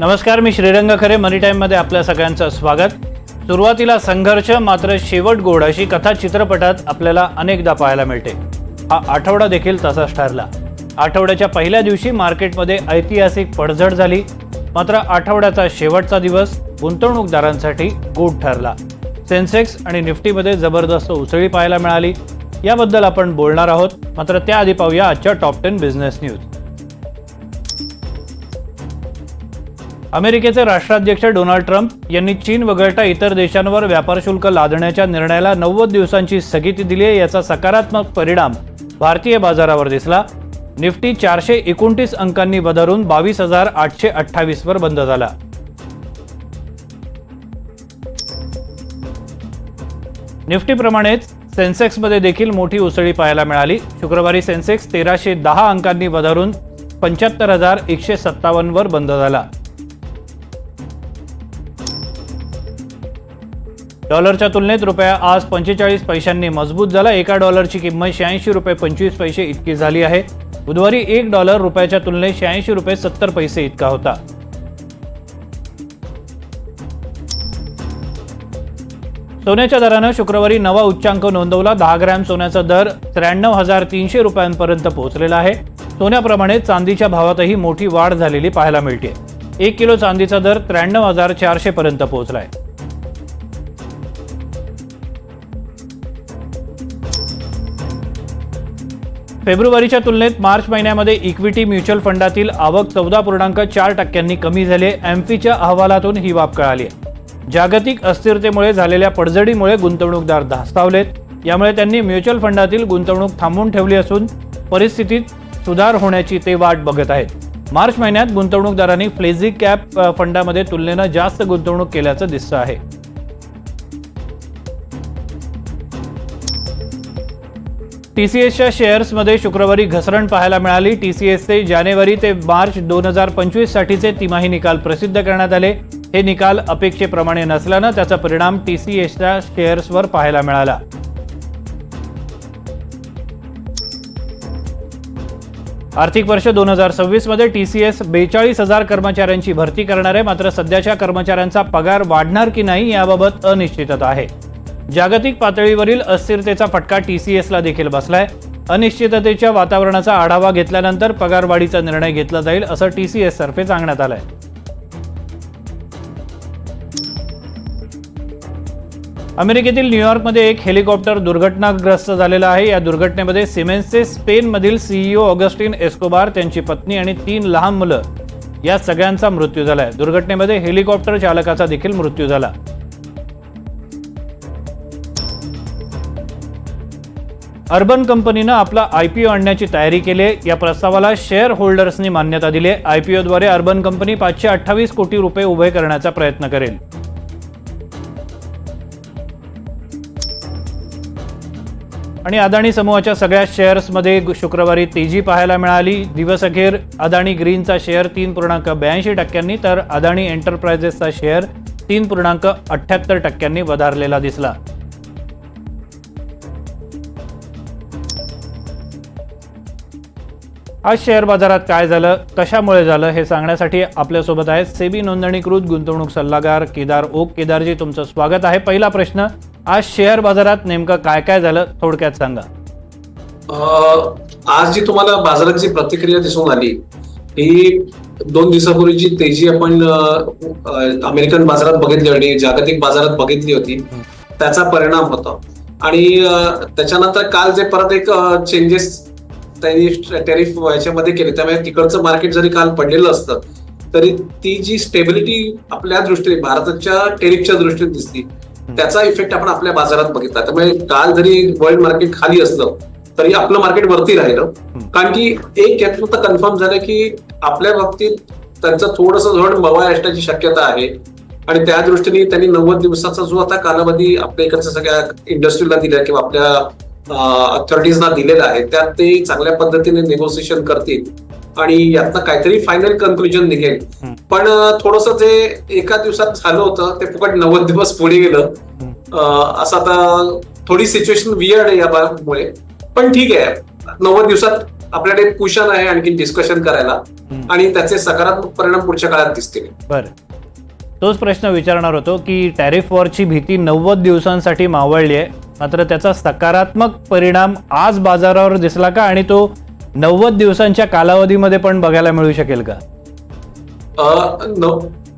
नमस्कार, मी श्रीरंग खरे. मनी टाइममध्ये आपल्या सगळ्यांचं स्वागत. सुरुवातीला संघर्ष, मात्र शेवट गोड अशी कथा चित्रपटात आपल्याला अनेकदा पाहायला मिळते. हा आठवडा देखील तसाच ठरला. आठवड्याच्या पहिल्या दिवशी मार्केटमध्ये ऐतिहासिक पडझड झाली, मात्र आठवड्याचा शेवटचा दिवस गुंतवणूकदारांसाठी गोड ठरला. सेन्सेक्स आणि निफ्टीमध्ये जबरदस्त उसळी पाहायला मिळाली. याबद्दल आपण बोलणार आहोत, मात्र त्याआधी पाहूया आजच्या टॉप 10 बिझनेस न्यूज. अमेरिकेचे राष्ट्राध्यक्ष डोनाल्ड ट्रम्प यांनी चीन वगळता इतर देशांवर व्यापार शुल्क लादण्याच्या निर्णयाला 90 दिवसांची स्थगिती दिली आहे. याचा सकारात्मक परिणाम भारतीय बाजारावर दिसला. निफ्टी 429 अंकांनी वधारून 22,828 वर बंद झाला. निफ्टीप्रमाणेच सेन्सेक्समध्ये देखील मोठी उसळी पाहायला मिळाली. शुक्रवारी सेन्सेक्स 1310 अंकांनी वधारून 75,157 वर बंद झाला. डॉलरच्या तुलनेत रुपया आज 45 पैशांनी मजबूत झाला. एका डॉलरची किंमत 86 रुपये 25 पैसे इतकी झाली आहे. बुधवारी $1 रुपयाच्या तुलनेत 86 रुपये 70 पैसे इतका होता. सोन्याच्या दरानं शुक्रवारी नवा उच्चांक नोंदवला. 10 ग्रॅम सोन्याचा दर 93,300 रुपयांपर्यंत पोहोचलेला आहे. सोन्याप्रमाणे चांदीच्या भावातही मोठी वाढ झालेली पाहायला मिळते. 1 किलो चांदीचा दर 93,400 पर्यंत पोहोचलाय. फेब्रुवारीच्या तुलनेत मार्च महिन्यामध्ये इक्विटी म्युच्युअल फंडातील आवक 14.4% कमी झाली. एम्फीच्या अहवालातून ही बाब कळाली आहे. जागतिक अस्थिरतेमुळे झालेल्या पडझडीमुळे गुंतवणूकदार धास्तावलेत. यामुळे त्यांनी म्युच्युअल फंडातील गुंतवणूक थांबवून ठेवली असून परिस्थितीत सुधार होण्याची ते वाट बघत आहेत. मार्च महिन्यात गुंतवणूकदारांनी फ्लेझी कॅप फंडामध्ये तुलनेनं जास्त गुंतवणूक केल्याचं दिसतं आहे. टीसीएसच्या शेअर्समध्ये शुक्रवारी घसरण पाहायला मिळाली. टीसीएसचे जानेवारी ते मार्च 2025 साठीचे तिमाही निकाल प्रसिद्ध करण्यात आले. हे निकाल अपेक्षेप्रमाणे नसल्यानं त्याचा परिणाम टीसीएसच्या शेअर्सवर पाहायला मिळाला. आर्थिक वर्ष 2026 मध्ये टीसीएस 42,000 कर्मचाऱ्यांची भरती करणार आहे. मात्र सध्याच्या कर्मचाऱ्यांचा पगार वाढणार की नाही याबाबत अनिश्चितता आहे. जागतिक पातळीवरील अस्थिरतेचा फटका टीसीएसला देखील बसलाय. अनिश्चिततेच्या वातावरणाचा आढावा घेतल्यानंतर पगारवाढीचा निर्णय घेतला जाईल असं टीसीएस तर्फे सांगण्यात आलंय. अमेरिकेतील न्यूयॉर्कमध्ये एक हेलिकॉप्टर दुर्घटनाग्रस्त झालेला आहे. या दुर्घटनेमध्ये सिमेन्सचे स्पेनमधील सीईओ ऑगस्टिन एस्कोबार, त्यांची पत्नी आणि 3 लहान मुलं या सगळ्यांचा मृत्यू झालाय. दुर्घटनेमध्ये हेलिकॉप्टर चालकाचा देखील मृत्यू झाला. अर्बन कंपनीनं आपला आयपीओ आणण्याची तयारी केली आहे. या प्रस्तावाला शेअर होल्डर्सनी मान्यता दिली आहे. आयपीओद्वारे अर्बन कंपनी 528 कोटी रुपये उभे करण्याचा प्रयत्न करेल. आणि अदानी समूहाच्या सगळ्या शेअर्समध्ये शुक्रवारी तेजी पाहायला मिळाली. दिवसअखेर अदानी ग्रीनचा शेअर 3.82% तर अदानी एंटरप्राइजेसचा शेअर 3.78% वधारलेला दिसला. आज शेअर बाजारात काय झालं, कशामुळे झालं हे सांगण्यासाठी आपल्यासोबत आहेत सेबी नोंदणीकृत गुंतवणूक सल्लागार केदार ओक. केदारजी, तुमचं स्वागत आहे. पहिला प्रश्न, आज शेअर बाजारात नेमकं काय काय झालं थोडक्यात सांगा. आज जी तुम्हाला बाजाराची प्रतिक्रिया दिसून आली ही 2 दिवसापूर्वीची तेजी आपण अमेरिकन बाजारात बघितली आणि जागतिक बाजारात बघितली होती, त्याचा परिणाम होता. आणि त्याच्यानंतर काल जे परत एक चेंजेस त्यांनी टेरिफ याच्यामध्ये केले, त्यामुळे तिकडचं मार्केट जरी काल पडलेलं असतं तरी ती जी स्टेबिलिटी आपल्या दृष्टीने भारताच्या टेरिफच्या दृष्टीने दिसली, त्याचा इफेक्ट आपण आपल्या बाजारात बघितला. त्यामुळे काल जरी वर्ल्ड मार्केट खाली असलं तरी आपलं मार्केट वरती राहिलं. कारण की एक यातलं तर कन्फर्म झालं की आपल्या बाबतीत त्यांचं थोडंसं धोरण मवाळ असण्याची शक्यता आहे. आणि त्या दृष्टीने त्यांनी 90 दिवसाचा जो आता कालावधी आपल्या इकडच्या सगळ्या इंडस्ट्रीला दिला किंवा आपल्या अथॉरिटीजना दिलेला आहे, त्यात ते चांगल्या पद्धतीने नेगोसिएशन करतील आणि यातनं काहीतरी फायनल कन्क्लुजन निघेल. पण थोडंसं जे एका दिवसात झालं होतं ते फुकट 90 दिवस पुढे गेलं. असं आता थोडी सिच्युएशन वियर्ड आहे यामुळे. पण ठीक आहे, 90 दिवसात आपल्याकडे कुशन आहे आणखी डिस्कशन करायला आणि त्याचे सकारात्मक परिणाम पुढच्या काळात दिसतील. बरं, तोच प्रश्न विचारणार होतो की टॅरिफ वॉरची भीती 90 दिवसांसाठी मावळली आहे, मात्र त्याचा सकारात्मक परिणाम आज बाजारावर दिसला का आणि तो 90 दिवसांच्या कालावधीमध्ये पण बघायला मिळू शकेल का?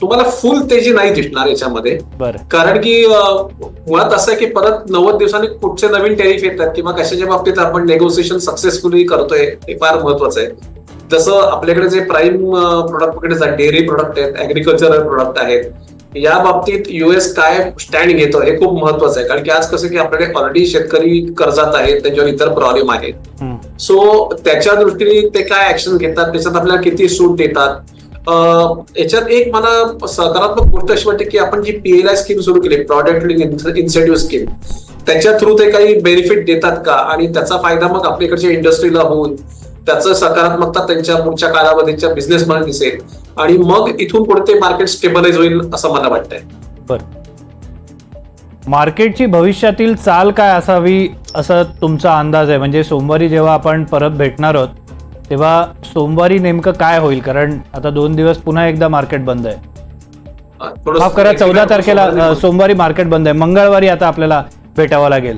तुम्हाला फुल तेजी नाही दिसणार याच्यामध्ये. बरं, कारण की मुळात असं आहे की परत 90 दिवसांनी कुठचे नवीन टॅरिफ येतात किंवा कशाच्या बाबतीत आपण नेगोसिएशन सक्सेसफुली करतोय हे फार महत्वाचं आहे. जसं आपल्याकडे जे प्राईम प्रोडक्ट डेअरी प्रोडक्ट आहेत, ऍग्रिकल्चरल प्रोडक्ट आहेत, या बाबतीत युएस काय स्टँड घेतो हे खूप महत्वाचं आहे. कारण की आज कसं की आपल्याकडे ऑलरेडी शेतकरी कर्जात आहेत, त्याच्यावर इतर प्रॉब्लेम आहेत. सो त्याच्या दृष्टीने ते काय ऍक्शन घेतात, त्याच्यात आपल्याला किती सूट देतात. याच्यात एक मला सकारात्मक गोष्ट अशी वाटते की आपण जी PLI स्कीम सुरू केली, प्रॉडक्ट लिंक इन्सेंटिव्ह स्कीम, त्याच्या थ्रू ते काही बेनिफिट देतात का आणि त्याचा फायदा मग आपल्याकडच्या इंडस्ट्रीला होऊन त्याचं सकारात्मकता त्यांच्या पुढच्या कालावधीच्या बिझनेसमध्ये दिसेल आणि मग इथून पुढे ते मार्केट स्टेबलाइज होईल असं मला वाटतंय. बरं, मार्केटची भविष्यातील चाल काय असावी असं तुमचा अंदाज आहे? म्हणजे सोमवारी जेव्हा आपण परत भेटणार आहोत तेव्हा सोमवारी नेमकं काय होईल? कारण आता 2 दिवस पुन्हा एकदा मार्केट बंद आहे. माफ करा, 14 तारखेला सोमवारी मार्केट बंद आहे, मंगळवारी आता आपल्याला भेटावं लागेल.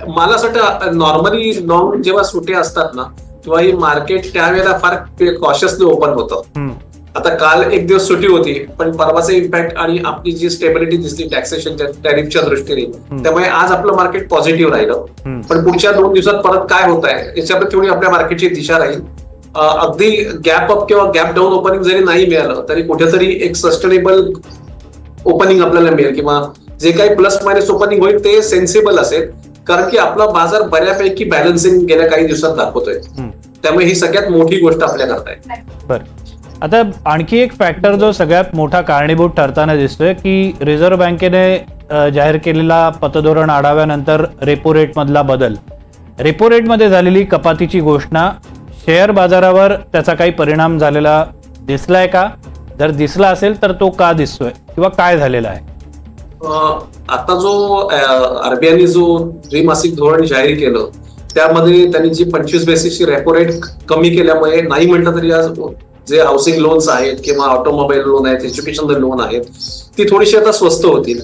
मला असं वाटतं नॉर्मली लॉंग जेव्हा सुटे असतात ना तेव्हा ही मार्केट त्यावेळेला फार कॉशियसली ओपन होतं. आता काल एक दिवस सुट्टी होती पण परवाचा इम्पॅक्ट आणि आपली जी स्टेबिलिटी दिसली टॅक्सेशनच्या टॅरिफच्या दृष्टीने, त्यामुळे आज आपलं मार्केट पॉझिटिव्ह राहिलं. पण पुढच्या 2 दिवसात परत काय होत आहे याच्यावर तेवढी आपल्या मार्केटची दिशा राहील. अगदी गॅप अप किंवा गॅप डाऊन ओपनिंग जरी नाही मिळालं तरी कुठेतरी एक सस्टेनेबल ओपनिंग आपल्याला मिळेल किंवा जे काही प्लस मायनस ओपनिंग होईल ते सेन्सिबल असेल. कारण की आपला बाजार बऱ्यापैकी बॅलन्सिंग गेल्या काही दिवसात दाखवतोय, त्यामुळे ही सगळ्यात मोठी गोष्ट आपल्या करता आहे. बरं, आता आणखी एक फॅक्टर जो सगळ्यात मोठा कारणीभूत ठरताना दिसतोय की रिझर्व्ह बँकेने जाहीर केलेला पतधोरण आढाव्यानंतर रेपो रेट मधला बदल, रेपो रेटमध्ये झालेली कपातीची घोषणा शेअर बाजारावर त्याचा काही परिणाम झालेला दिसलाय का? जर दिसला असेल तर तो का दिसतोय किंवा काय झालेला आहे? आता जो आरबीआयने जो द्विमासिक धोरण जाहीर केलं त्यामध्ये त्यांनी जी 25 बेसिसची रेपो रेट कमी केल्यामुळे नाही म्हटलं तरी आज जे हाऊसिंग लोन्स आहेत किंवा ऑटोमोबाईल लोन आहेत, एज्युकेशनल लोन आहेत, ती थोडीशी आता स्वस्त होतील.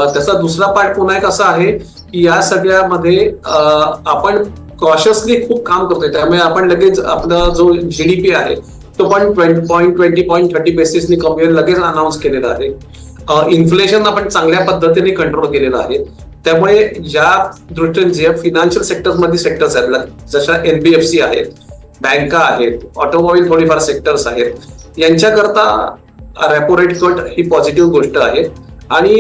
त्याचा दुसरा पार्ट पुन्हा एक असा आहे की या सगळ्यामध्ये आपण कॉशियसली खूप काम करतोय, त्यामुळे आपण लगेच आपला जो GDP आहे तो पण 0.20-0.30 बेसिसनी कमी लगेच अनाऊन्स केलेला आहे. इन्फ्लेशन आपण चांगल्या पद्धतीने कंट्रोल केलेलं आहे. त्यामुळे ज्या दृष्टीने जे फिनान्शियल सेक्टर्समध्ये सेक्टर्स आहेत जशा NBFC आहेत, बँका आहेत, ऑटोमोबाईल थोडीफार सेक्टर्स आहेत, यांच्याकरता रेपो रेट कट ही पॉझिटिव्ह गोष्ट आहे. आणि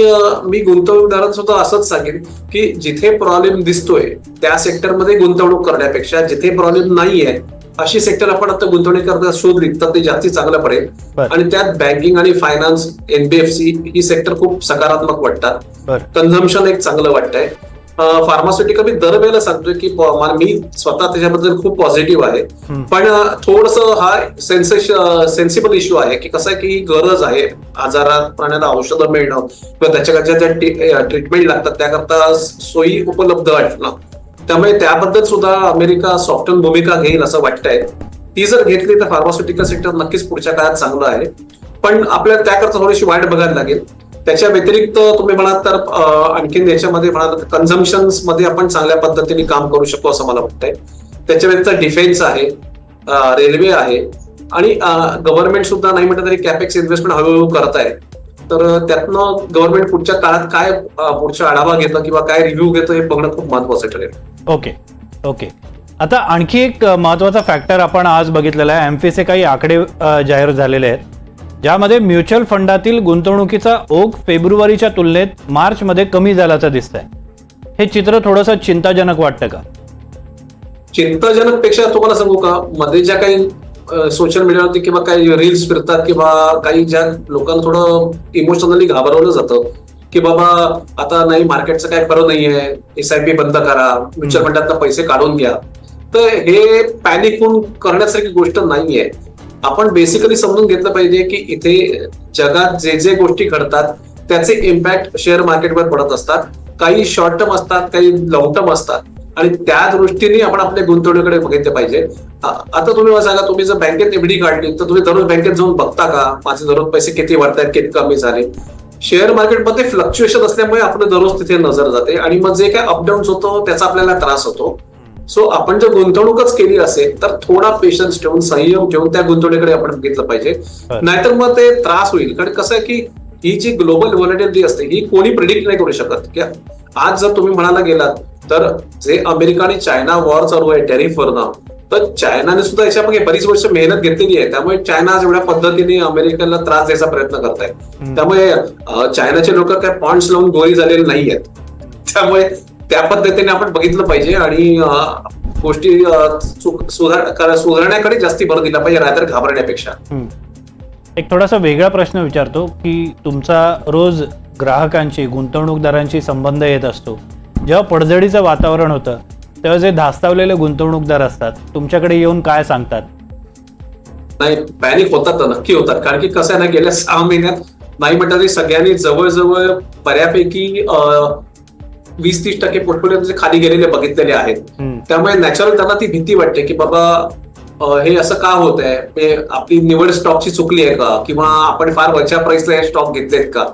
मी गुंतवणूकदारांना सुद्धा असंच सांगेन की जिथे प्रॉब्लेम दिसतोय त्या सेक्टरमध्ये गुंतवणूक करण्यापेक्षा जिथे प्रॉब्लेम नाहीये अशी सेक्टर आपण आता गुंतवणूक करता शोधली तर ते जास्ती चांगलं पडेल. आणि त्यात बँकिंग आणि फायनान्स, NBFC ही सेक्टर खूप सकारात्मक वाटतात. कन्झम्पशन एक चांगलं वाटतंय. फार्मास्युटिकल मी दरवेळेला सांगतोय की मी स्वतः त्याच्याबद्दल खूप पॉझिटिव्ह आहे, पण थोडंसं हा सेन्सिबल इश्यू आहे की कसं आहे की गरज आहे आजारात प्राण्याला औषधं मिळणं किंवा त्याच्याकडच्या ज्या ट्रीटमेंट लागतात त्याकरता सोयी उपलब्ध असणं. त्यामुळे त्याबद्दल सुद्धा अमेरिका सॉफ्टन भूमिका घेईल असं वाटतंय. ती जर घेतली तर फार्मास्युटिकल सेक्टर नक्कीच पुढच्या काळात चांगलं आहे, पण आपल्याला त्याकरता थोडीशी वाट बघायला लागेल. त्याच्या व्यतिरिक्त तुम्ही म्हणाल तर आणखीन याच्यामध्ये म्हणाल तर कन्झम्पशन मध्ये आपण चांगल्या पद्धतीने काम करू शकतो असं मला वाटतंय. त्याच्या व्यतिरिक्त डिफेन्स आहे, रेल्वे आहे आणि गव्हर्नमेंट सुद्धा नाही म्हटलं तरी कॅपेक्स इन्व्हेस्टमेंट हळूहळू करत आहे. तर त्यातनं गव्हर्नमेंट पुढच्या काळात काय पुढचा आढावा घेतं किंवा काय रिव्ह्यू घेतं हे बघणं खूप महत्वाचं ठरेल. ओके. आता आणखी एक महत्वाचा फॅक्टर आपण आज बघितलेला आहे. एम्फीचे काही आकडे जाहीर झालेले आहेत ज्यामध्ये म्युच्युअल फंडातील गुंतवणुकीचा ओघ फेब्रुवारीच्या तुलनेत मार्चमध्ये कमी झाल्याचं दिसतंय. हे चित्र थोडंसं चिंताजनक वाटतं का? चिंताजनक पेक्षा तुम्हाला सांगू का, मध्ये ज्या काही सोशल मीडियावरती किंवा काही रील्स फिरतात किंवा काही ज्या लोकांना थोडं इमोशनली घाबरवलं जातं की बाबा आता नाही मार्केटचं काय खरं नाहीये, SIP बंद करा, म्युच्युअल फंडातनं पैसे काढून घ्या, तर हे पॅनिक होऊन करण्यासारखी गोष्ट नाहीये. आपण बेसिकली समजून घेतलं पाहिजे की इथे जगात जे जे गोष्टी घडतात त्याचे इम्पॅक्ट शेअर मार्केटवर पडत असतात. काही शॉर्ट टर्म असतात, काही लॉंग टर्म असतात. आणि त्या दृष्टीने आपण आपल्या गुंतवणुकीकडे बघितलं पाहिजे. आता तुम्ही मला सांगा, तुम्ही जर बँकेत एफडी काढली तर तुम्ही दररोज बँकेत जाऊन बघता का माझे दररोज पैसे किती वाढतात, किती कमी झाले? शेअर मार्केटमध्ये फ्लक्च्युएशन असल्यामुळे आपलं दररोज तिथे नजर जाते आणि मग जे काय अपडाऊन होतो त्याचा आपल्याला त्रास होतो. सो आपण जर गुंतवणूकच केली असेल तर थोडा पेशन्स ठेवून, संयम ठेवून त्या गुंतवणुकीकडे आपण बघितलं पाहिजे. नाहीतर मग ते त्रास होईल. कारण कसं आहे की ही जी ग्लोबल व्हॉलॅटिलिटी असते ही कोणी प्रिडिक्ट नाही करू शकत. की आज जर तुम्ही म्हणायला गेलात तर जे अमेरिका आणि चायना वॉर चालू आहे टॅरिफवरनं, तर चायनाने सुद्धा याच्यामागे बरीच वर्ष मेहनत घेतलेली आहे. त्यामुळे चायना आज एवढ्या पद्धतीने अमेरिकेला त्रास द्यायचा प्रयत्न करतायत. त्यामुळे चायनाचे लोक काय पॉइंट्स लावून गोळी झालेले नाही आहेत. त्यामुळे त्या पद्धतीने आपण बघितलं पाहिजे आणि गोष्टी सुधारण्याकडे जास्ती भर दिला पाहिजे, रात्र घाबरण्यापेक्षा. एक थोडासा वेगळा प्रश्न विचारतो की तुमचा रोज ग्राहकांशी, गुंतवणूकदारांशी संबंध येत असतो. जेव्हा पडझडीचं वातावरण होतं तेव्हा जे धास्तावलेले गुंतवणूकदार असतात तुमच्याकडे येऊन काय सांगतात? नाही, पॅनिक होतात, नक्की होतात. कारण की कसं आहे ना, गेल्या 6 महिन्यात नाही म्हटलं तरी सगळ्यांनी जवळजवळ बऱ्यापैकी 20-30% पोर्टफोलिओ खाली गेलेले बघितलेले आहेत. त्यामुळे नॅचरल त्यांना ती भीती वाटते की बाबा हे असं का होत आहे, आपली निवड स्टॉकची चुकली आहे का, किंवा आपण फार वरच्या प्राइसला हे स्टॉक घेतलेत का,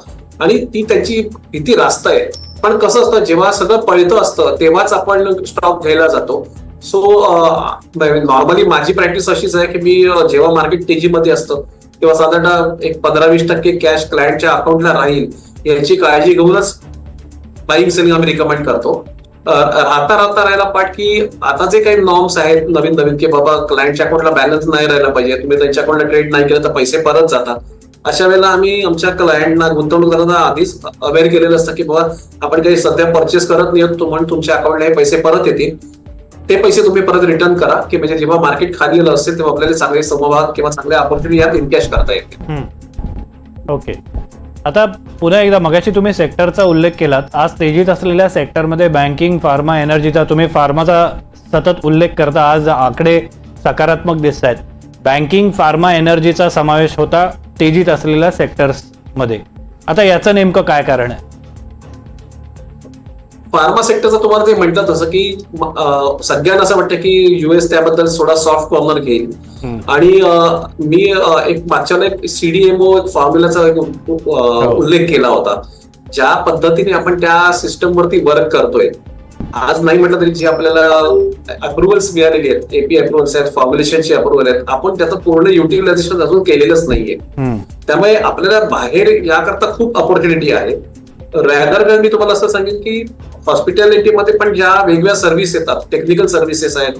आणि ती त्यांची भीती रास्त आहे. पण कसं असतं, जेव्हा सगळं पळतं असतं तेव्हाच आपण स्टॉक घ्यायला जातो. सो नॉर्मली माझी प्रॅक्टिस अशीच आहे की मी जेव्हा मार्केट तेजीमध्ये असतं तेव्हा साधारण एक 15-20% कॅश क्लायंटच्या अकाउंटला राहील याची काळजी घेऊनच बाईंग सेलिंग आम्ही रिकमेंड करतो. राहता राहायला पाठ की आता जे काही नॉर्म्स आहेत नवीन की बाबा क्लायंटच्या अकाउंटला बॅलन्स नाही राहायला पाहिजे, तुम्ही त्यांच्या अकाउंटला ट्रेड नाही केलं तर पैसे परत जातात. अशा वेळेला आम्ही आमच्या क्लायंटना, गुंतवणूकदारांना आधीच अवेअर केलेलं असतं की बाबा आपण काही सध्या परचेस करत नाही आहोत, म्हणून तुमच्या अकाउंटला हे पैसे परत येतील, ते पैसे तुम्ही परत रिटर्न करा, की म्हणजे जेव्हा मार्केट खाली आलं असेल तेव्हा आपल्याला चांगले समभाग किंवा चांगल्या ऑपॉर्च्युनिटी यात इनकॅश करता येतील. ओके, आता पुन्हा एकदा मगाशी तुम्ही सेक्टरचा उल्लेख केलात. आज तेजीत असलेल्या सेक्टरमध्ये बँकिंग, फार्मा, एनर्जीचा, तुम्ही फार्माचा सतत उल्लेख करता, आज आकडे सकारात्मक दिसत आहेत. बँकिंग, फार्मा, एनर्जीचा समावेश होता तेजीत असलेल्या सेक्टर्समध्ये. आता याचं नेमकं काय कारण आहे? फार्मा सेक्टरचं तुम्हाला ते म्हणतात तसं की सगळ्यांना असं वाटतं की युएस त्याबद्दल थोडा सॉफ्ट कॉर्नर घेईल, आणि मी एक मागच्या एक सीडीएमओ फॉर्म्युलाचा उल्लेख केला होता. ज्या पद्धतीने आपण त्या सिस्टम वरती वर्क करतोय आज, नाही म्हटलं तरी जे आपल्याला अप्रुव्हल्स मिळालेली आहेत, एपी अप्रुव्हल्स आहेत, फॉर्म्युलेशनचे अप्रुव्हल आहेत, आपण त्याचं पूर्ण युटिलायझेशन अजून केलेलंच नाहीये. त्यामुळे आपल्याला बाहेर याकरता खूप ऑपॉर्च्युनिटी आहे. रॅदर मी तुम्हाला असं सांगेन की हॉस्पिटॅलिटीमध्ये पण ज्या वेगवेगळ्या सर्व्हिस येतात, टेक्निकल सर्व्हिसेस आहेत,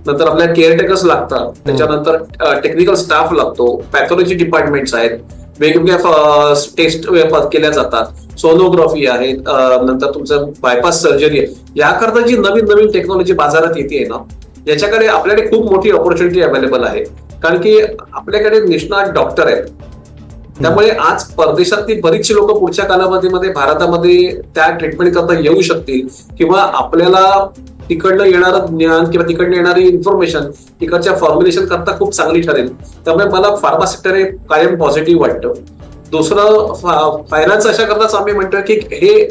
नंतर आपल्याला केअरटेकर्स लागतात, त्याच्यानंतर टेक्निकल स्टाफ लागतो, पॅथॉलॉजी डिपार्टमेंट्स आहेत, वेगवेगळ्या टेस्ट केल्या जातात, सोनोग्राफी आहे, नंतर तुमचं बायपास सर्जरी आहे. याकरता जी नवीन टेक्नॉलॉजी बाजारात येते ना, याच्याकडे आपल्याकडे खूप मोठी ऑपॉर्च्युनिटी अवेलेबल आहे. कारण की आपल्याकडे निष्णात डॉक्टर आहेत. त्यामुळे आज परदेशातली बरीचशी लोक पुढच्या कालावधीमध्ये भारतामध्ये त्या ट्रीटमेंट करता येऊ शकतील, किंवा आपल्याला तिकडनं येणारं ज्ञान किंवा तिकडनं येणारी इन्फॉर्मेशन तिकडच्या फॉर्म्युलेशन करता खूप चांगली ठरेल. त्यामुळे मला फार्मा सेक्टर हे कायम पॉझिटिव्ह वाटतं. दुसरं, फायनान्स अशा करताच आम्ही म्हणतोय की हे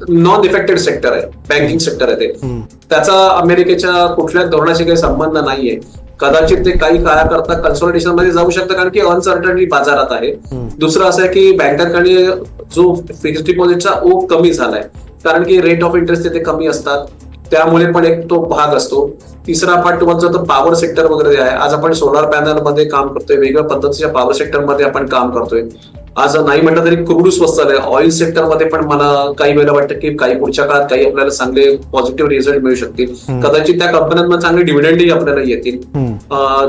नॉन इफेक्टेड सेक्टर आहे, बँकिंग सेक्टर आहे ते. त्याचा अमेरिकेच्या कुठल्याच धोरणाशी काही संबंध नाहीये. कदाचित ते काही काळाकरता कन्सॉलिडेशन मध्ये जाऊ शकतं कारण की अनसर्टनिटी बाजारात आहे. दुसरं असं आहे की बँकांकडे जो फिक्स्ड डिपॉझिटचा ओघ कमी झालाय, कारण की रेट ऑफ इंटरेस्ट तिथे कमी असतात, त्यामुळे पण एक तो भाग असतो. तिसरा पार्ट तुम्हाला जर पॉवर सेक्टर वगैरे आहे, आज आपण सोलार पॅनल मध्ये काम करतोय, वेगवेगळ्या पद्धतीच्या पॉवर सेक्टर मध्ये आपण काम करतोय. आज नाही म्हटलं तरी क्रूड स्वस्त झालंय. ऑइल सेक्टरमध्ये पण मला काही वेळेला वाटतं की काही पुढच्या काळात काही आपल्याला चांगले पॉझिटिव्ह रिझल्ट मिळू शकतील. कदाचित त्या कंपन्यांना चांगले डिव्हिडंडही आपल्याला येतील.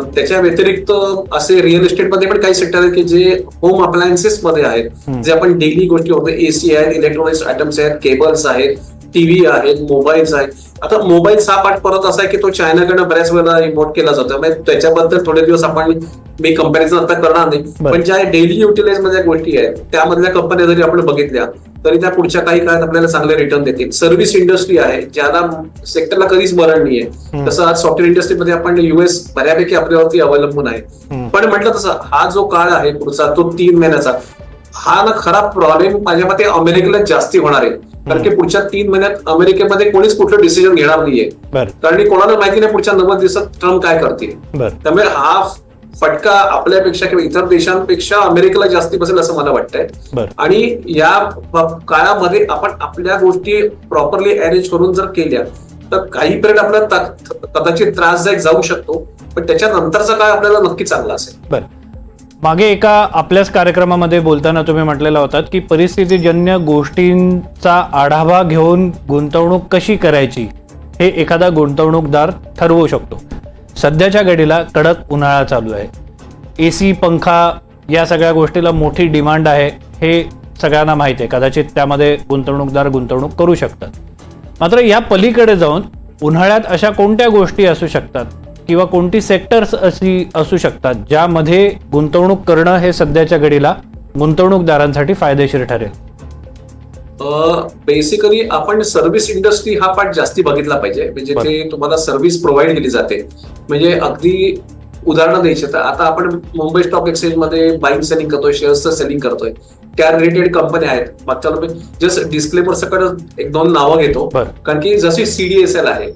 त्याच्या व्यतिरिक्त असे रिअल एस्टेटमध्ये पण काही सेक्टर आहेत की जे होम अप्लायन्सेस मध्ये आहेत, जे आपण डेली गोष्टी होतो. एसी आहेत, इलेक्ट्रॉनिक्स आयटम्स आहेत, केबल्स आहेत, टीव्ही आहेत, मोबाईल्स आहेत. आता मोबाईल्स हा पार्ट परत असा आहे की तो चायनाकडनं बऱ्याच वेळेला इम्पोर्ट केला जातो. म्हणजे त्याच्याबद्दल थोडे दिवस मी कंपॅरिझन आता करणार नाही, पण ज्या डेली युटिलाइज मध्ये गोष्टी आहेत त्यामधल्या कंपन्या जरी आपण बघितल्या तरी त्या पुढच्या काही काळात आपल्याला चांगले रिटर्न देतील. सर्व्हिस इंडस्ट्री आहे, ज्याला सेक्टरला कधीच मरण नाहीये. तसं आज सॉफ्टवेअर इंडस्ट्रीमध्ये आपण युएस बऱ्यापैकी आपल्यावरती अवलंबून आहे. पण म्हटलं तसं हा जो काळ आहे पुढचा, तो 3 महिन्याचा, हा ना खरा प्रॉब्लेम माझ्या मते अमेरिकेला जास्ती होणार आहे. कारण की पुढच्या 3 महिन्यात अमेरिकेमध्ये कोणीच कुठलं डिसिजन घेणार नाहीये. बरं कारण की कोणाला माहिती नाही पुढच्या 90 दिवसात ट्रम्प काय करतील. बरं त्यामुळे हा फटका आपल्यापेक्षा किंवा इतर देशांपेक्षा अमेरिकेला जास्ती बसेल असं मला वाटतंय. बरं आणि या काळामध्ये आपण आपल्या गोष्टी प्रॉपरली अरेंज करून जर केल्या तर काही पिरियड आपल्याला कदाचित त्रासदायक जाऊ शकतो, पण त्याच्यानंतरचा काळ आपल्याला नक्की चांगला असेल. बरं मागे एका आपल्याच कार्यक्रमामध्ये बोलताना तुम्ही म्हटलेला होतात की परिस्थितीजन्य गोष्टींचा आढावा घेऊन गुंतवणूक कशी करायची हे एखादा गुंतवणूकदार ठरवू शकतो. सध्याच्या घडीला कडक उन्हाळा चालू आहे, AC पंखा या सगळ्या गोष्टीला मोठी डिमांड आहे हे सगळ्यांना माहिती आहे. कदाचित त्यामध्ये गुंतवणूकदार गुंतवणूक करू शकतात. मात्र या पलीकडे जाऊन उन्हाळ्यात अशा कोणत्या गोष्टी असू शकतात किंवा कोणती सेक्टर्स अशी असू शकतात ज्यामध्ये गुंतवणूक करणं हे सध्याच्या घडीला गुंतवणूकदारांसाठी फायदेशीर ठरेल? बेसिकली आपण सर्व्हिस इंडस्ट्री हा पार्ट जास्ती बघितला पाहिजे. म्हणजे ते तुम्हाला सर्व्हिस प्रोव्हाइड केली जाते. म्हणजे अगदी उदाहरणं द्यायचे तर आता आपण मुंबई स्टॉक एक्सचेंज मध्ये बाईंग सेलिंग करतोय, शेअर्सचं सेलिंग करतोय. त्या रिलेटेड कंपन्या आहेत. मागच्या जस्ट डिस्क्लेमर सकट 1-2 नावं घेतो. कारण की जशी CDSL आहे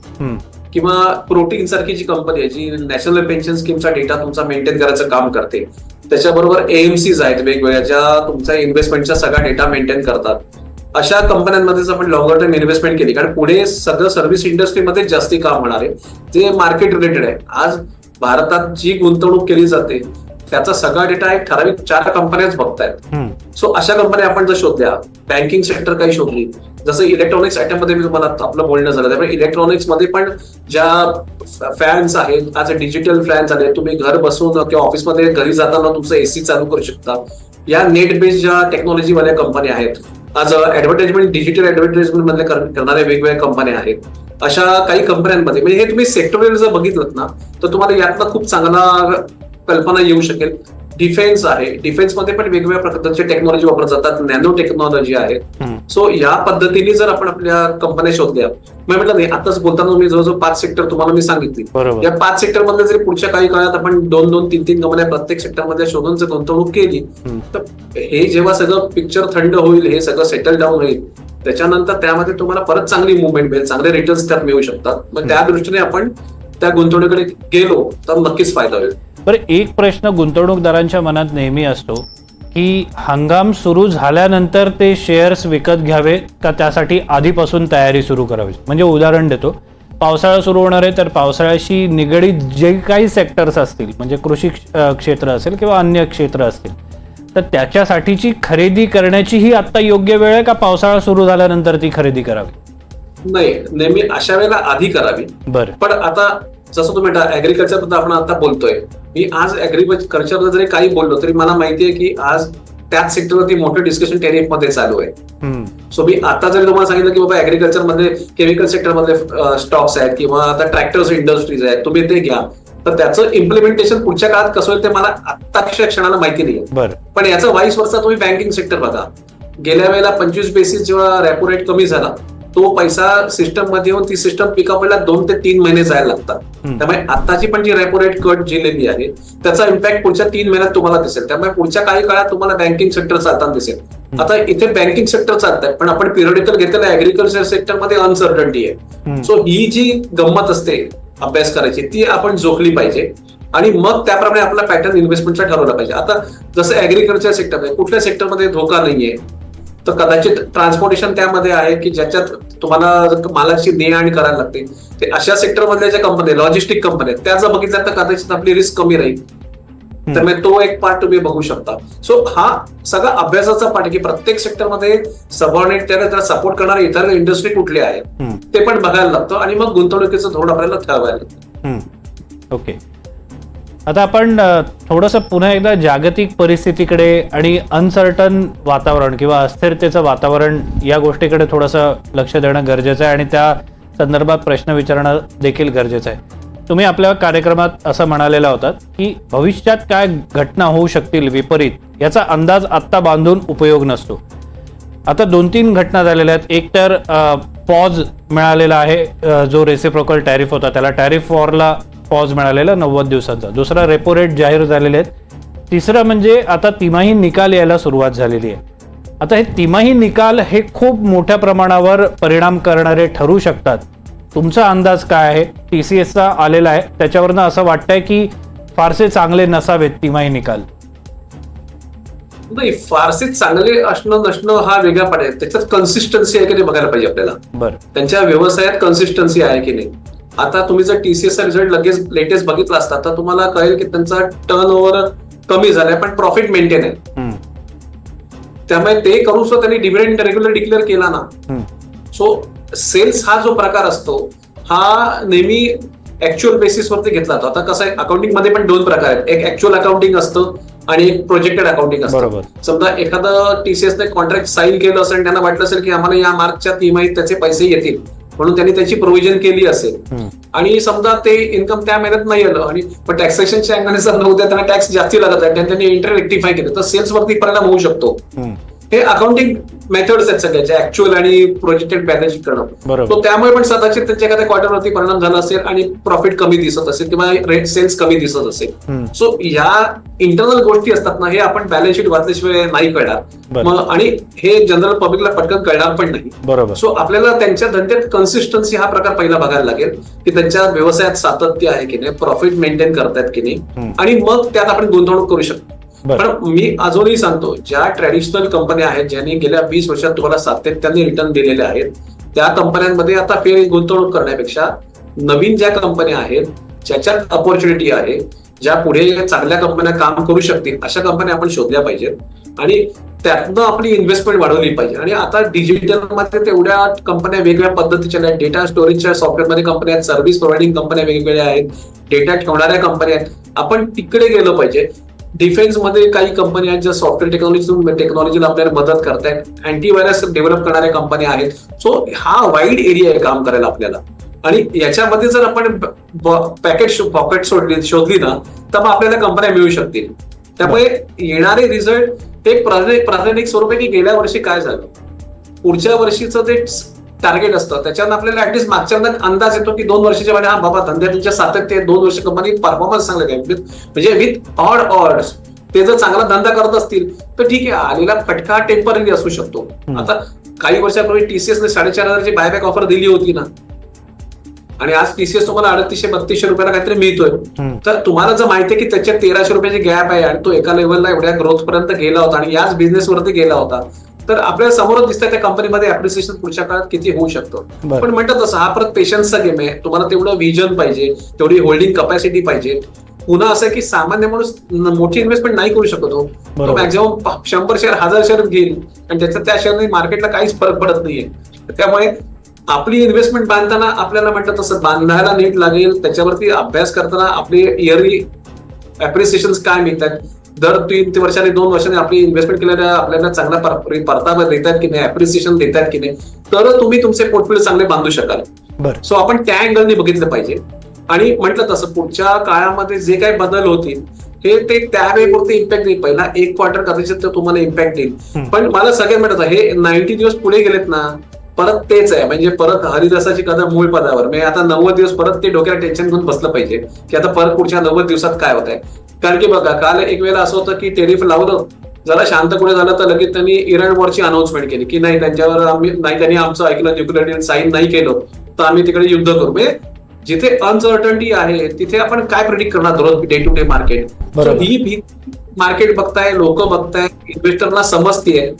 किंवा प्रोटीन सारखी जी कंपनी आहे जी नॅशनल पेन्शन स्कीमचा डेटा तुमचा मेंटेन करायचं काम करते, त्याच्याबरोबर AMCs आहेत वेगवेगळ्या ज्या तुमच्या इन्व्हेस्टमेंटचा सगळा डेटा मेंटेन करतात. अशा कंपन्यांमध्येच आपण लॉंगर टर्म इन्व्हेस्टमेंट केली, कारण पुढे सगळं सर्व्हिस इंडस्ट्रीमध्ये जास्ती काम होणार आहे जे मार्केट रिलेटेड आहे. आज भारतात जी गुंतवणूक केली जाते त्याचा सगळा डेटा एक ठराविक 4 कंपन्याच बघतायत. सो अशा कंपन्या आपण जर शोधल्या, बँकिंग सेक्टर काही शोधली, जसं इलेक्ट्रॉनिक्स आयटम मध्ये मी तुम्हाला आपलं बोलणं झालं, त्यामुळे इलेक्ट्रॉनिक्स मध्ये पण ज्या फॅन्स आहेत आज डिजिटल फॅन्स आले, तुम्ही घर बसून किंवा ऑफिसमध्ये घरी जाताना तुमचं AC चालू करू शकता. या नेट बेस्ड ज्या टेक्नॉलॉजीवाल्या कंपन्या आहेत, आज ऍडव्हर्टाइजमेंट डिजिटल ऍडव्हर्टाइजमेंट मध्ये करणाऱ्या वेगवेगळ्या कंपन्या आहेत. अशा काही कंपन्यांमध्ये म्हणजे हे तुम्ही सेक्टरवर जर बघितलं ना तर तुम्हाला यातनं खूप चांगला कल्पना येऊ शकेल. डिफेन्स आहे, डिफेन्समध्ये पण वेगवेगळ्या प्रकारचे टेक्नॉलॉजी वापरत जातात, नॅनो टेक्नॉलॉजी आहे. सो या पद्धतीने जर आपण आपल्या कंपन्या शोधल्या, मी म्हटलं नाही आताच बोलताना मी जवळजवळ 5 सेक्टर तुम्हाला मी सांगितली. या 5 सेक्टर मध्ये जर पुढच्या काही काळात आपण 2-3 कंपन्या प्रत्येक सेक्टरमध्ये शोधून जर गुंतवणूक केली तर हे जेव्हा सगळं पिक्चर थंड होईल, हे सगळं सेटल डाऊन होईल, त्याच्यानंतर त्यामध्ये तुम्हाला परत चांगली मुवमेंट मिळेल, चांगले रिटर्न्स त्यात मिळू शकतात. मग त्या दृष्टीने आपण त्या गुंतवणुकीकडे गेलो तर नक्कीच फायदा होईल. बरं एक प्रश्न गुंतवणूकदारांच्या मनात नेहमी असतो की हंगाम सुरू झाल्यानंतर ते शेअर्स विकत घ्यावे का त्यासाठी आधीपासून तयारी सुरू करावी. म्हणजे उदाहरण देतो, पावसाळा सुरू होणार आहे तर पावसाळ्याशी निगडीत जे काही सेक्टर्स असतील, म्हणजे कृषी क्षेत्र असेल किंवा अन्य क्षेत्र असतील, तर त्याच्यासाठीची खरेदी करण्याची ही आता योग्य वेळ आहे का पावसाळा सुरू झाल्यानंतर ती खरेदी करावी? नाही, नेहमी अशा वेळेला आधी करावी. बरं, पण आता जसं तुम्ही ऍग्रिकल्चर बद्दल आपण आता बोलतोय, मी आज ऍग्रिकल्चर जरी काही बोललो तरी मला माहितीये की आज त्याच सेक्टरवरती मोठं डिस्कशन टॅरिफ मध्ये चालू आहे. सो मी आता जरी तुम्हाला सांगितलं की बाबा ऍग्रिकल्चर मध्ये केमिकल सेक्टर मध्ये स्टॉक्स आहेत किंवा आता ट्रॅक्टर्स इंडस्ट्रीज आहेत, तुम्ही ते घ्या, तर त्याचं इम्प्लिमेंटेशन पुढच्या काळात कसं होईल ते मला आत्ताच्या क्षणाला माहिती नाही. पण याचा वाईस वर्षा तुम्ही बँकिंग सेक्टर बघा, गेल्या वेळेला 25 बेसिस जेव्हा रेपो रेट कमी झाला तो पैसा सिस्टम मध्ये येऊन ती सिस्टम पिकअप व्हायला 2 ते 3 महिने जायला लागतात. त्यामुळे आताची पण जी रेपो रेट कट झालेली आहे त्याचा इम्पॅक्ट पुढच्या 3 महिन्यात तुम्हाला दिसेल. त्यामुळे पुढच्या काही काळात तुम्हाला बँकिंग सेक्टर चालताना दिसेल. आता इथे बँकिंग सेक्टर चालतंय पण आपण पिरियडिकल घेतलेलं ऍग्रिकल्चर सेक्टर मध्ये अनसर्टन्टी आहे. सो ही जी गंमत असते अभ्यास करायची ती आपण जोखली पाहिजे आणि मग त्याप्रमाणे आपला पॅटर्न इन्व्हेस्टमेंटचा ठरवला पाहिजे. आता जसं ऍग्रिकल्चर सेक्टर आहे, कुठल्या सेक्टरमध्ये धोका नाहीये तर कदाचित ट्रान्सपोर्टेशन त्यामध्ये आहे की ज्याच्यात तुम्हाला मालाची ने-आण करायला लागते. ते अशा सेक्टरमधल्या ज्या कंपन्या लॉजिस्टिक कंपन्या आहेत त्या जर बघितल्या तर कदाचित आपली रिस्क कमी राहील. त्यामुळे तो एक पार्ट तुम्ही बघू शकता. सो हा सगळा अभ्यासाचा पार्ट आहे की प्रत्येक सेक्टरमध्ये सबऑर्डिनेट त्याला सपोर्ट करणारे इतर इंडस्ट्री कुठले आहेत ते पण बघायला लागतं आणि मग गुंतवणुकीचं धोरण आपल्याला ठरवायला लागतं. ओके, आता आपण थोडंसं पुन्हा एकदा जागतिक परिस्थितीकडे आणि अनसर्टन वातावरण किंवा अस्थिरतेचं वातावरण या गोष्टीकडे थोडंसं लक्ष देणं गरजेचं आहे आणि त्या संदर्भात प्रश्न विचारणं देखील गरजेचं आहे. तुम्ही आपल्या कार्यक्रमात असं म्हणालेलं होतात की भविष्यात काय घटना होऊ शकतील विपरीत याचा अंदाज आत्ता बांधून उपयोग नसतो. आता 2-3 घटना झालेल्या आहेत. एक तर पॉज मिळालेला आहे, जो रेसिप्रोकल टॅरिफ होता त्याला टॅरिफ वॉरला पॉज मिळालेला 90 दिवसांचा. दुसरा रेपो रेट जाहीर झालेले आहेत. तिसरं म्हणजे आता तिमाही निकाल यायला सुरुवात झालेली आहे. आता हे तिमाही निकाल हे खूप मोठ्या प्रमाणावर परिणाम करणारे ठरू शकतात. तुमचा अंदाज काय आहे? TCSचा आलेला आहे, त्याच्यावरनं असं वाटतंय की फारसे चांगले नसावेत तिमाही निकाल. नाही, फारसे चांगले असणं नसणं हा वेगळा पाठ आहे. त्याच्यात कन्सिस्टन्सी आहे की नाही बघायला पाहिजे आपल्याला. बरं, त्यांच्या व्यवसायात कन्सिस्टन्सी आहे की नाही. आता तुम्ही जर TCSचा रिझल्ट लगेच लेटेस्ट बघितला असता तर तुम्हाला कळेल की त्यांचा टर्नओव्हर कमी झालाय पण प्रॉफिट मेंटेन आहे. त्यामुळे ते करून सुद्धा त्यांनी डिव्हिडंड रेग्युलर डिक्लेअर केला ना. सो सेल्स हा जो प्रकार असतो हा नेहमी ऍक्च्युअल बेसिसवरती घेतला जातो. आता कसं आहे, अकाउंटिंग मध्ये पण दोन प्रकार आहेत. एक ऍक्च्युअल अकाउंटिंग असतं आणि एक प्रोजेक्टेड अकाउंटिंग असतं. बरोबर. समजा एखादं TCSने कॉन्ट्रॅक्ट साईन केलं असेल, त्यांना वाटलं असेल की आम्हाला या मार्चच्या तिमाहीत त्याचे पैसे येतील म्हणून त्यांनी त्याची प्रोव्हिजन केली असेल आणि समजा ते इन्कम त्या महिन्यात नाही आलं आणि पण टॅक्सेशनच्या अँगलने जर नव्हत्या त्यांना टॅक्स जास्ती लागत आहे आणि त्यांनी इंटर रेक्टिफाय केलं तर सेल्स वरती परिणाम होऊ शकतो. हे अकाउंटिंग मेथड्स आहेत सगळ्याच्या, ऍक्च्युअल आणि प्रोजेक्टेड बॅलन्स शीट करणं. तो त्यामुळे पण कदाचित त्यांच्या एखाद्या क्वार्टरवरती परिणाम झाला असेल आणि प्रॉफिट कमी दिसत असेल किंवा रेट सेल्स कमी दिसत असेल. सो ह्या इंटरनल गोष्टी असतात ना, हे आपण बॅलन्स शीट वाचल्याशिवाय नाही कळणार मग, आणि हे जनरल पब्लिकला पटकन कळणार पण नाही. बरोबर. सो आपल्याला त्यांच्या धंद्यात कन्सिस्टन्सी हा प्रकार पहिला बघायला लागेल की त्यांच्या व्यवसायात सातत्य आहे की नाही, प्रॉफिट मेंटेन करतायत की नाही, आणि मग त्यात आपण गुंतवणूक करू शकतो. पण मी अजूनही सांगतो, ज्या ट्रॅडिशनल कंपन्या आहेत ज्यांनी गेल्या 20 वर्षात तुम्हाला सातत्याने रिटर्न दिलेले आहेत त्या कंपन्यांमध्ये आता फेर गुंतवणूक करण्यापेक्षा नवीन ज्या कंपन्या आहेत ज्याच्यात अपॉर्च्युनिटी आहे, ज्या पुढे चांगल्या कंपन्या काम करू शकतील अशा कंपन्या आपण शोधल्या पाहिजेत आणि त्यातनं आपली इन्व्हेस्टमेंट वाढवली पाहिजे. आणि आता डिजिटलमध्ये तेवढ्या कंपन्या वेगवेगळ्या पद्धतीच्या आहेत. डेटा स्टोरेजच्या सॉफ्टवेअरमध्ये कंपन्या आहेत, सर्व्हिस प्रोव्हाइडिंग कंपन्या वेगवेगळ्या आहेत, डेटा ठेवणाऱ्या कंपन्या आहेत. आपण तिकडे गेलं पाहिजे. डिफेन्स मध्ये काही कंपन्या आहेत ज्या सॉफ्टवेअर टेक्नॉलॉजीला आपल्याला मदत करतायत, अँटीव्हायरस डेव्हलप करणाऱ्या कंपन्या आहेत. सो हा वाईड एरिया आहे काम करायला आपल्याला, आणि याच्यामध्ये जर आपण पॉकेट शोधली ना तर मग आपल्याला कंपन्या मिळू शकतील. त्यामुळे येणारे रिझल्ट एक प्राधानिक स्वरूप आहे की गेल्या वर्षी काय झालं, पुढच्या वर्षीचं ते टार्गेट असतं, त्याच्यानं आपल्याला ऍटलीस्ट मागच्या अंदाज येतो की 2 वर्षाच्या वेळेला हा बाबा धंद्याच्या सातत्य 2 वर्ष कंपनी परफॉर्मन्स चांगला आहे, म्हणजे विथ ऑर्डर्स ते जर चांगला धंदा करत असतील तर ठीक आहे, आलेला फटका टेम्पररी असू शकतो. आता काही वर्षापूर्वी TCSने 4,500ची बायबॅक ऑफर दिली होती ना, आणि आज TCS तुम्हाला 3,800-3,200 रुपयाला काहीतरी मिळतोय. तर तुम्हाला जर माहिती आहे की त्याच्यात 1,300 रुपयाची गॅप आहे आणि तो एका लेवलला एवढ्या ग्रोथ पर्यंत गेला होता आणि याच बिझनेसवरती गेला होता, तर आपल्याला समोरच दिसतंय त्या कंपनीमध्ये अप्रिसिएशन पुढच्या काळात किती होऊ शकतं. पण म्हणतात तसं हा परत पेशन्सचा गेम आहे. तुम्हाला तेवढं व्हिजन पाहिजे, तेवढी होल्डिंग कपॅसिटी पाहिजे. पुन्हा असं की सामान्य माणूस मोठी इन्व्हेस्टमेंट नाही करू शकतो. तो मॅक्झिमम 100 शेअर 1000 शेअर घेईल आणि त्याच्यात त्या शेअरने मार्केटला काहीच फरक पडत नाहीये. त्यामुळे आपली इन्व्हेस्टमेंट बांधताना आपल्याला म्हणतात तसं बांधायला नीट लागेल. त्याच्यावरती अभ्यास करताना आपली इयरली अप्रिसिएशन काय मिळतात, दर 3 वर्षांनी 2 वर्षांनी आपली इन्व्हेस्टमेंट केलेल्या आपल्याला चांगला परतावा देतात की नाही, अप्रिसिएशन देतात की नाही, तर तुम्ही तुमचे पोर्टफोलिओ चांगले बांधू शकाल. सो आपण त्या अँगलने बघितलं पाहिजे. आणि म्हटलं तसं पुढच्या काळामध्ये जे काही बदल होतील हे ते त्यावेळेपुरते इम्पॅक्ट देईल. पहिला 1 क्वार्टर कदाचित तुम्हाला इम्पॅक्ट देईल, पण मला सगळ्यात म्हणत हे 90 दिवस पुढे गेलेत ना, परत तेच आहे. म्हणजे परत हरिदासाची कथा मूळ पदावर, म्हणजे आता 90 दिवस परत ते डोक्याला टेन्शन घेऊन बसलं पाहिजे की आता परत पुढच्या 90 दिवसात काय होत आहे. कारण की बघा, काल एक वेळेला असं होतं की टेरिफ लावलं, जरा शांत पुढे झालं तर लगेच त्यांनी इराण वॉरची अनाउन्समेंट केली की नाही, त्यांच्यावर आम्ही नाही, त्यांनी आमचं ऐकलं, न्यूक्लिअर डील साईन नाही केलं तर आम्ही तिकडे युद्ध करू. म्हणजे जिथे अनसर्टनिटी आहे तिथे आपण काय प्रिडिक्ट करणार दररोज डे टू डे मार्केट. ही मार्केट बघताय, लोक बघताय, इन्व्हेस्टरला समजतीये,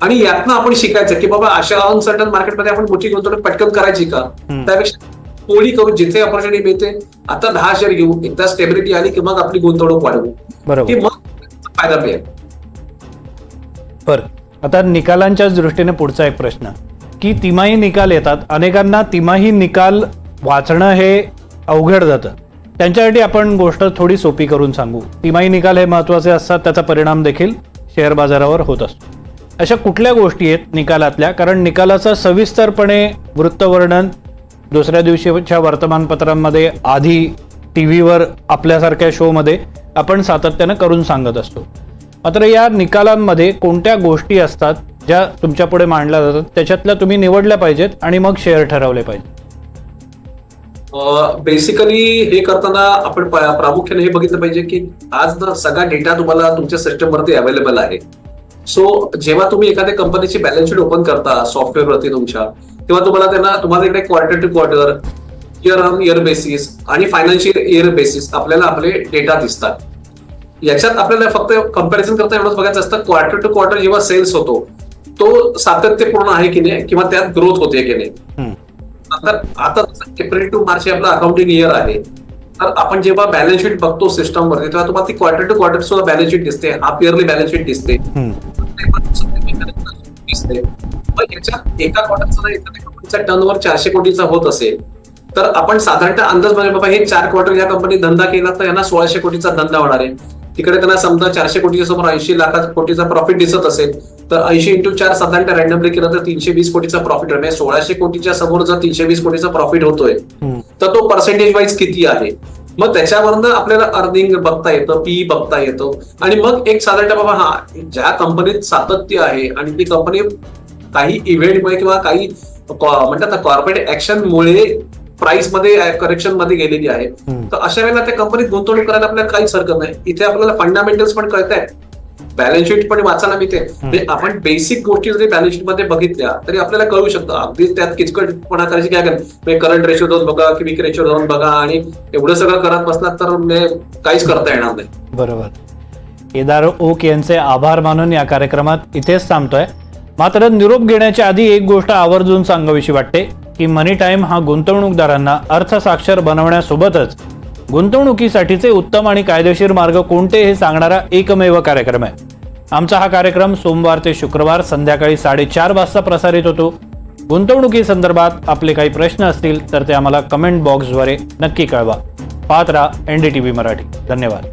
आणि यातनं आपण शिकायचं की बाबा अशा अनसर्टन मार्केटमध्ये आपण मोठी गुंतवणूक पटकन करायची का, त्यापेक्षा थोडी करू, जिथे ऑपॉर्च्युनिटी मिळते आता 10 शेअर घेऊ, एकदा स्टेबिलिटी आली की मग आपली गुंतवणूक वाढवू, की मग फायदा मिळेल. बरं, आता निकालांच्या दृष्टीने पुढचा एक प्रश्न की तिमाही निकाल येतात, अनेकांना तिमाही निकाल वाचणं हे अवघड जातं. त्यांच्यासाठी आपण गोष्ट थोडी सोपी करून सांगू. तिमाही निकाल हे महत्त्वाचे असतात, त्याचा परिणाम देखील शेअर बाजारावर होत असतो. अशा कुठल्या गोष्टी आहेत निकालातल्या, कारण निकालाचं सविस्तरपणे वृत्तवर्णन दुसऱ्या दिवशीच्या वर्तमानपत्रांमध्ये, आधी TV वर आपल्यासारख्या शोमध्ये आपण सातत्यानं करून सांगत असतो. मात्र या निकालांमध्ये कोणत्या गोष्टी असतात ज्या तुमच्या पुढे मांडल्या जातात, त्याच्यातल्या तुम्ही निवडल्या पाहिजेत आणि मग शेअर ठरवले पाहिजे? बेसिकली हे करताना आपण प्रामुख्याने हे बघितलं पाहिजे की आज सगळा डेटा तुम्हाला तुमच्या सिस्टमवरती अवेलेबल आहे. सो जेव्हा तुम्ही एखाद्या कंपनीची बॅलन्स शीट ओपन करता सॉफ्टवेअरवरती तुमच्या, तेव्हा तुम्हाला इकडे quarter to quarter, year on year basis आणि फायनान्शियल इयर बेसिस आपल्याला आपले डेटा दिसतात. याच्यात आपल्याला फक्त कंपॅरिझन करता एवढंच बघायचं असतं, क्वार्टर टू क्वार्टर जेव्हा सेल्स होतो तो सातत्यपूर्ण आहे की नाही किंवा त्यात ग्रोथ होते की नाही. आता एप्रिल टू मार्च हे आपलं अकाउंटिंग इयर आहे, तर आपण जेव्हा बॅलन्स शीट बघतो सिस्टम वरती तेव्हा तुम्हाला ती क्वार्टर टू क्वार्टर सुद्धा बॅलन्स शीट दिसते, हाफ इयरली बॅलन्स शीट दिसते. पण याच्यात एका क्वार्टरचा एखाद्या कंपनीचा टर्नओव्हर 400 कोटीचा होत असेल तर आपण साधारणतः अंदाज म्हणजे बाबा हे 4 क्वार्टर या कंपनीत धंदा केला तर यांना 1600 कोटीचा धंदा होणार आहे. तिकडे त्यांना समजा 400 कोटीच्या समोर 80 लाख कोटीचा प्रॉफिट दिसत असेल तर 80 into 4 साधारणतः रॅन्डमली केलं तर 320 कोटीचा प्रॉफिट आहे. 1600 कोटीच्या समोर जर 320 कोटीचा प्रॉफिट होतोय तर तो पर्सेंटेज वाईज किती आहे, मग त्याच्यावरनं आपल्याला अर्निंग बघता येतं, पी बघता येतो. आणि मग एक साधारणतः बाबा हा ज्या कंपनीत सातत्य आहे आणि ती कंपनी काही इव्हेंटमुळे किंवा काही म्हणतात ना कॉर्पोरेट ऍक्शनमुळे प्राइस मध्ये करेक्शन मध्ये गेलेली आहे, तर अशा वेळेला त्या कंपनीत गुंतवणूक करायला आपल्याला काहीच हरकत नाही. इथे आपल्याला फंडामेंटल्स पण कळत आहेत, बॅलन्स शीट पण वाचायला मिळते. आपण बेसिक गोष्टी जरी बॅलन्स शीट मध्ये बघितल्या तरी आपल्याला कळू शकतं. अगदी त्यात किचकटपणा करायची काय म्हणजे करंट रेशो जाऊन बघा, क्विक रेशो जाऊन बघा आणि एवढं सगळं करत बसलात तर काहीच करता येणार नाही. बरोबर. केदार ओक यांचे आभार मानून या कार्यक्रमात इथेच थांबतोय. मात्र निरोप घेण्याच्या आधी एक गोष्ट आवर्जून सांगावीशी वाटते की मनी टाइम हा गुंतवणूकदारांना अर्थसाक्षर बनवण्यासोबतच गुंतवणुकीसाठीचे उत्तम आणि कायदेशीर मार्ग कोणते हे सांगणारा एकमेव कार्यक्रम आहे. आमचा हा कार्यक्रम सोमवार ते शुक्रवार संध्याकाळी 4:30 वाजता प्रसारित होतो. गुंतवणुकीसंदर्भात आपले काही प्रश्न असतील तर ते आम्हाला कमेंट बॉक्सद्वारे नक्की कळवा. पाहत राहा NDTV मराठी. धन्यवाद.